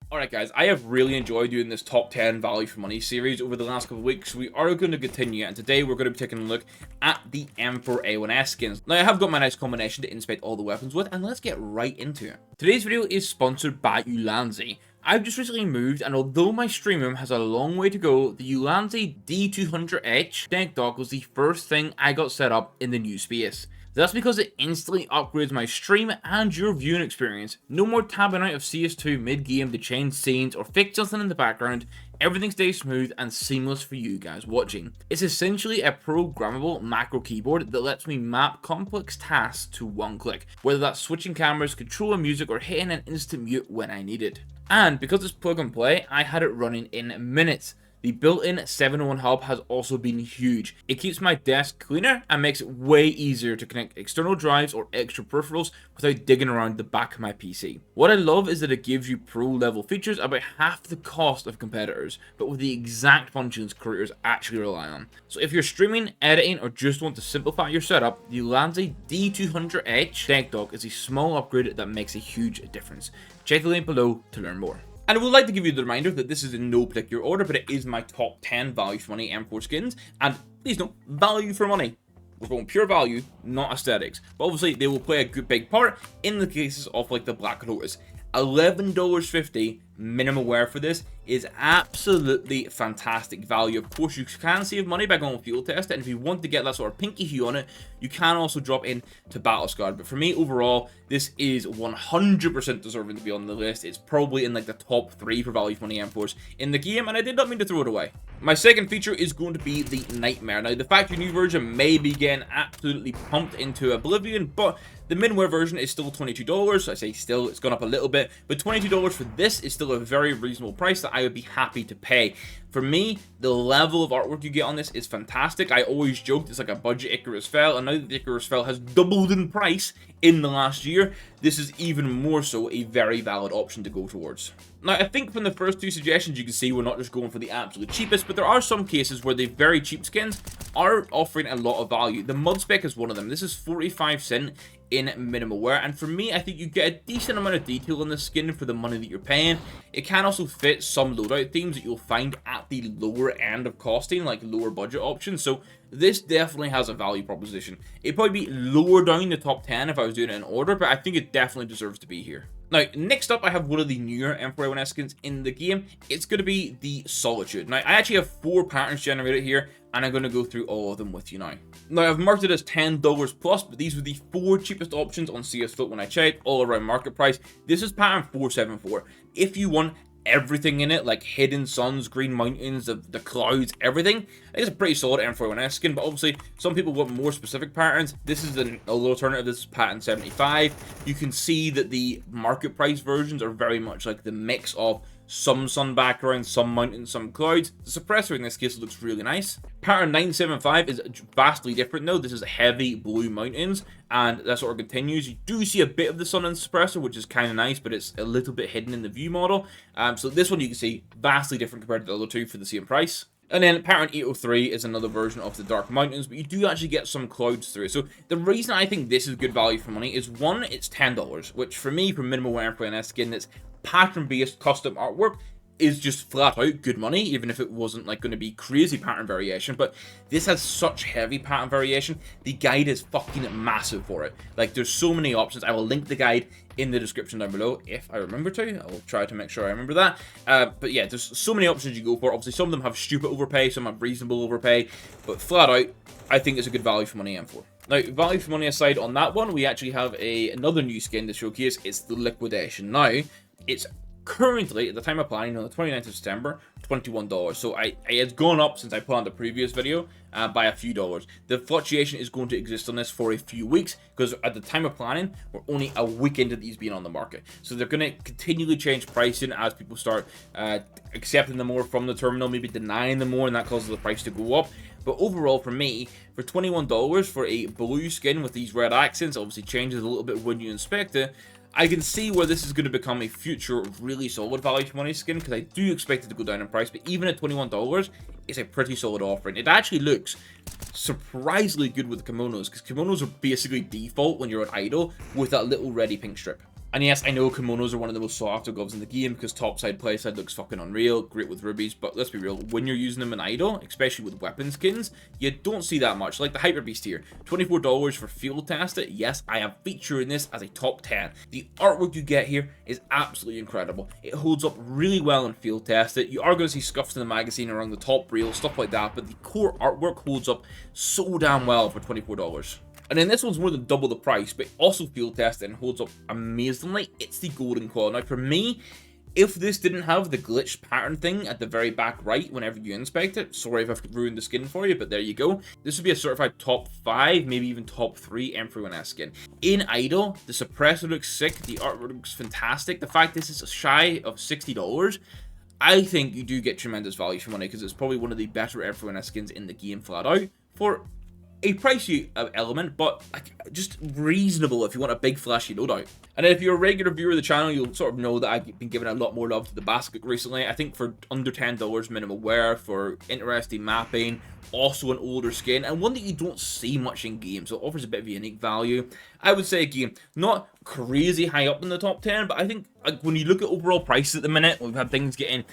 Alright guys, I have really enjoyed doing this top 10 value for money series over the last couple of weeks. We are going to continue, and today we're going to be taking a look at the M4A1-S skins. Now I have got my nice combination to inspect all the weapons with, and let's get right into it. Today's video is sponsored by Ulanzi. I've just recently moved, and although my stream room has a long way to go, the Ulanzi D200H deck dock was the first thing I got set up in the new space. That's because it instantly upgrades my stream and your viewing experience. No more tabbing out of CS2 mid-game to change scenes or fix something in the background. Everything stays smooth and seamless for you guys watching. It's essentially a programmable macro keyboard that lets me map complex tasks to one click, whether that's switching cameras, controlling music, or hitting an instant mute when I need it. And because it's plug and play, I had it running in minutes. The built-in 701 hub has also been huge. It keeps my desk cleaner and makes it way easier to connect external drives or extra peripherals without digging around the back of my PC. What I love is that it gives you pro level features about half the cost of competitors, but with the exact functions creators actually rely on. So if you're streaming, editing, or just want to simplify your setup, the Ulanzi D200H deck dock is a small upgrade that makes a huge difference. Check the link below to learn more. And I would like to give you the reminder that this is in no particular order, but it is my top 10 value for money M4 skins. And please note, value for money. We're going pure value, not aesthetics. But obviously, they will play a good big part in the cases of like the Black Lotus. $11.50 minimum wear for this is absolutely fantastic value. Of course, you can save money by going field test it, and if you want to get that sort of pinky hue on it, you can also drop in to Battle Scarred. But for me, overall, this is 100% deserving to be on the list. It's probably in like the top 3 for value for money M4s in the game, and I did not mean to throw it away. My second feature is going to be the Nightmare. Now, the factory new version may be getting absolutely pumped into oblivion, but the mid-wear version is still $22. I say still, it's gone up a little bit, but $22 for this is still a very reasonable price that I would be happy to pay. For me, the level of artwork you get on this is fantastic. I always joked it's like a budget Icarus Fell, and now that the Icarus Fell has doubled in price in the last year, this is even more so a very valid option to go towards. Now, I think from the first 2 suggestions you can see we're not just going for the absolute cheapest, but there are some cases where the very cheap skins are offering a lot of value. The Mud Spec is one of them. This is 45 cents in minimal wear, and for me, I think you get a decent amount of detail on this skin for the money that you're paying. It can also fit some loadout themes that you'll find at the lower end of costing, like lower budget options, so this definitely has a value proposition. It'd probably be lower down the top 10 if I was doing it in order, but I think it definitely deserves to be here. Now, next up, I have one of the newer M4A1-S skins in the game. It's going to be the Solitude. Now, I actually have 4 patterns generated here, and I'm going to go through all of them with you now. Now, I've marked it as $10 plus, but these were the 4 cheapest options on CS2 when I checked, all around market price. This is pattern 474. If you want everything in it, like hidden suns, green mountains, the clouds, everything, I think it's a pretty solid M4A1-S skin, but obviously some people want more specific patterns. This is an alternative. This is pattern 75. You can see that the market price versions are very much like the mix of some sun background, some mountains, some clouds. The suppressor in this case looks really nice. Pattern 975 is vastly different though. This is heavy blue mountains, and that sort of continues. You do see a bit of the sun in the suppressor, which is kind of nice, but it's a little bit hidden in the view model. So this one you can see vastly different compared to the other 2 for the same price. And then pattern 803 is another version of the Dark Mountains, but you do actually get some clouds through it. So the reason I think this is good value for money is, one, it's $10, which for me, for minimal wear M4A1-S skin that's pattern-based custom artwork, is just flat out good money, even if it wasn't like going to be crazy pattern variation. But this has such heavy pattern variation. The guide is fucking massive for it. Like, there's so many options. I will link the guide in the description down below if I remember to. I will try to make sure I remember that. But yeah, there's so many options you go for. Obviously, some of them have stupid overpay, some have reasonable overpay, but flat out, I think it's a good value for money M4. Now, value for money aside on that one, we actually have another new skin to showcase. It's the Liquidation. Now, it's currently, at the time of planning, on the 29th of September, $21. So it's gone up since I put on the previous video by a few dollars. The fluctuation is going to exist on this for a few weeks, because at the time of planning, we're only a week into these being on the market. So they're going to continually change pricing as people start accepting them more from the terminal, maybe denying them more, and that causes the price to go up. But overall, for me, for $21 for a blue skin with these red accents, obviously changes a little bit when you inspect it, I can see where this is going to become a future really solid value for money skin, because I do expect it to go down in price, but even at $21, it's a pretty solid offering. It actually looks surprisingly good with the kimonos, because kimonos are basically default when you're at idle with that little ready pink strip. And yes, I know kimonos are one of the most sought after gloves in the game because topside playside looks fucking unreal, great with rubies, but let's be real, when you're using them in idle, especially with weapon skins, you don't see that much. Like the Hyper Beast here, $24 for field test it. Yes, I am featuring this as a top 10. The artwork you get here is absolutely incredible. It holds up really well in field test it. You are going to see scuffs in the magazine around the top reel, stuff like that, but the core artwork holds up so damn well for $24. And then this one's more than double the price, but also field tested and holds up amazingly. It's the golden coil. Now for me, if this didn't have the glitch pattern thing at the very back right whenever you inspect it, sorry if I've ruined the skin for you, but there you go. This would be a certified top 5, maybe even top 3 M4A1-S skin. In idle, the suppressor looks sick, the artwork looks fantastic. The fact this is shy of $60, I think you do get tremendous value for money because it's probably one of the better M4A1-S skins in the game flat out for a pricey element, but just reasonable if you want a big flashy loadout. And if you're a regular viewer of the channel, you'll sort of know that I've been giving a lot more love to the basket recently. I think for under $10 minimal wear, for interesting mapping, also an older skin, and one that you don't see much in games, so it offers a bit of a unique value. I would say, again, not crazy high up in the top 10, but I think when you look at overall prices at the minute, we've had things getting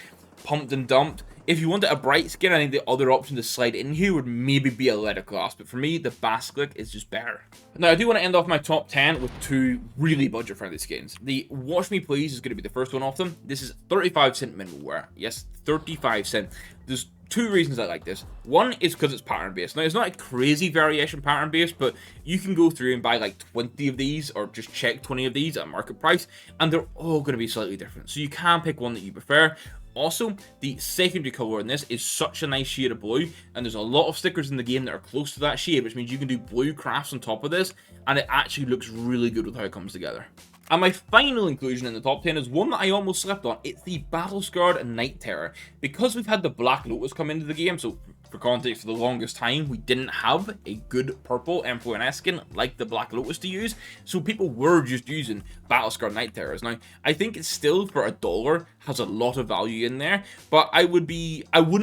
pumped and dumped. If you wanted a bright skin, I think the other option to slide in here would maybe be a leather class, but for me, the basilisk is just better. Now, I do want to end off my top 10 with 2 really budget-friendly skins. The Watch Me Please is going to be the first one off them. This is 35 cent minimal wear. Yes, 35 cent. There's 2 reasons I like this. One is because it's pattern based. Now, it's not a crazy variation pattern based, but you can go through and buy like 20 of these or just check 20 of these at market price, and they're all going to be slightly different. So you can pick one that you prefer. Also, the secondary color in this is such a nice shade of blue, and there's a lot of stickers in the game that are close to that shade, which means you can do blue crafts on top of this, and it actually looks really good with how it comes together. And my final inclusion in the top 10 is one that I almost slept on. It's the Battle Scarred Night Terror. Because we've had the Black Lotus come into the game, so for context, for the longest time, we didn't have a good purple M4A1-S skin like the Black Lotus to use, so people were just using Battle Scarred Night Terrors. Now, I think it's still, for $1, has a lot of value in there, but I wouldn't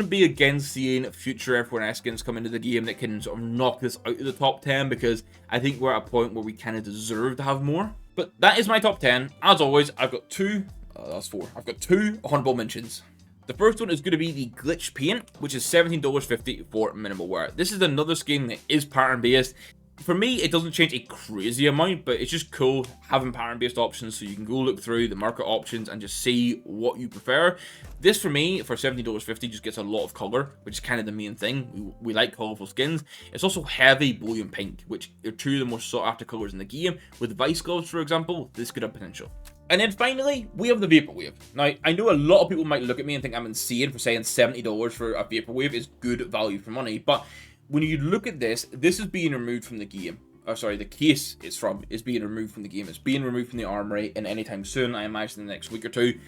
be against seeing future M4A1-S skins come into the game that can sort of knock this out of the top 10, because I think we're at a point where we kind of deserve to have more. But that is my top 10. As always, I've got 2, that's 4. I've got 2 honorable mentions. The first one is going to be the Glitch Paint, which is $17.50 for minimal wear. This is another skin that is pattern based. For me, it doesn't change a crazy amount, but it's just cool having pattern-based options so you can go look through the market options and just see what you prefer. This, for me, for $17.50, just gets a lot of color, which is kind of the main thing. We like colorful skins. It's also heavy blue and pink, which are 2 of the most sought-after colors in the game. With Vice Gloves, for example, this could have potential. And then finally, we have the Vaporwave. Now, I know a lot of people might look at me and think I'm insane for saying $70 for a Vaporwave is good value for money, but when you look at this, this is being removed from the game. Oh, sorry, the case is being removed from the game. It's being removed from the armory, and anytime soon, I imagine in the next week or 2.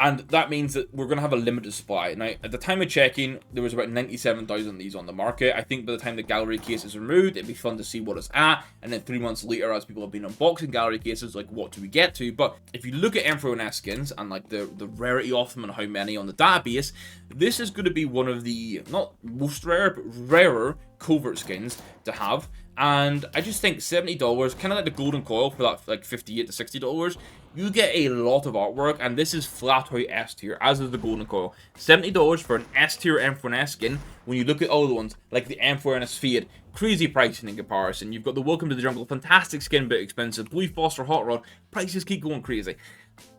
And that means that we're going to have a limited supply. Now, at the time of checking, there was about 97,000 of these on the market. I think by the time the gallery case is removed, it'd be fun to see what it's at. And then 3 months later, as people have been unboxing gallery cases, like, what do we get to? But if you look at M4A1-S skins and, like, the rarity of them and how many on the database, this is going to be one of the, not most rare, but rarer covert skins to have. And I just think $70, kind of like the Golden Coil for that, like $58 to $60, you get a lot of artwork, and this is flat out S tier, as is the Golden Coil. $70 for an S tier M4A1-S skin, when you look at all the ones, like the M4A1-S Fade, crazy pricing in comparison. You've got the Welcome to the Jungle, fantastic skin, but expensive. Blue Foster Hot Rod, prices keep going crazy.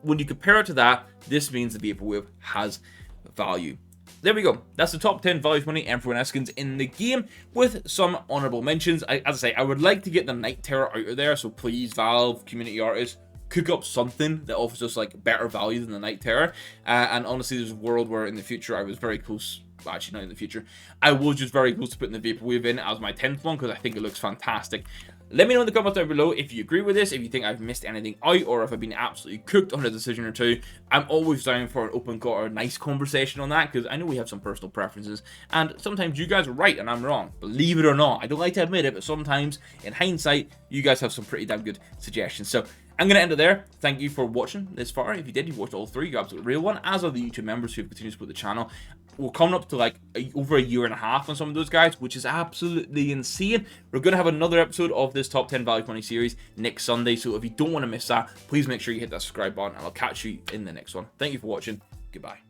When you compare it to that, this means the Vaporwave has value. There we go. That's the top 10 value for money M4A1-S skins in the game, with some honorable mentions. As I say, I would like to get the Night Terror out of there, so please, Valve, community artists, cook up something that offers us like better value than the Night Terror. And honestly, there's a world where in the future I was very close. Well, actually, not in the future. I was just very close to putting the Vaporwave in as my 10th one because I think it looks fantastic. Let me know in the comments down below if you agree with this, if you think I've missed anything out, or if I've been absolutely cooked on a decision or 2. I'm always down for an open or a nice conversation on that, because I know we have some personal preferences, and sometimes you guys are right and I'm wrong. Believe it or not. I don't like to admit it, but sometimes, in hindsight, you guys have some pretty damn good suggestions. So, I'm going to end it there. Thank you for watching this far. If you did, you watched all 3. You're absolutely real one, as are the YouTube members who have continued to support the channel. we're coming up to like over a year and a half on some of those guys, which is absolutely insane. We're going to have another episode of this top 10 value for money series next Sunday, so if you don't want to miss that, please make sure you hit that subscribe button, and I'll catch you in the next one. Thank you for watching. Goodbye.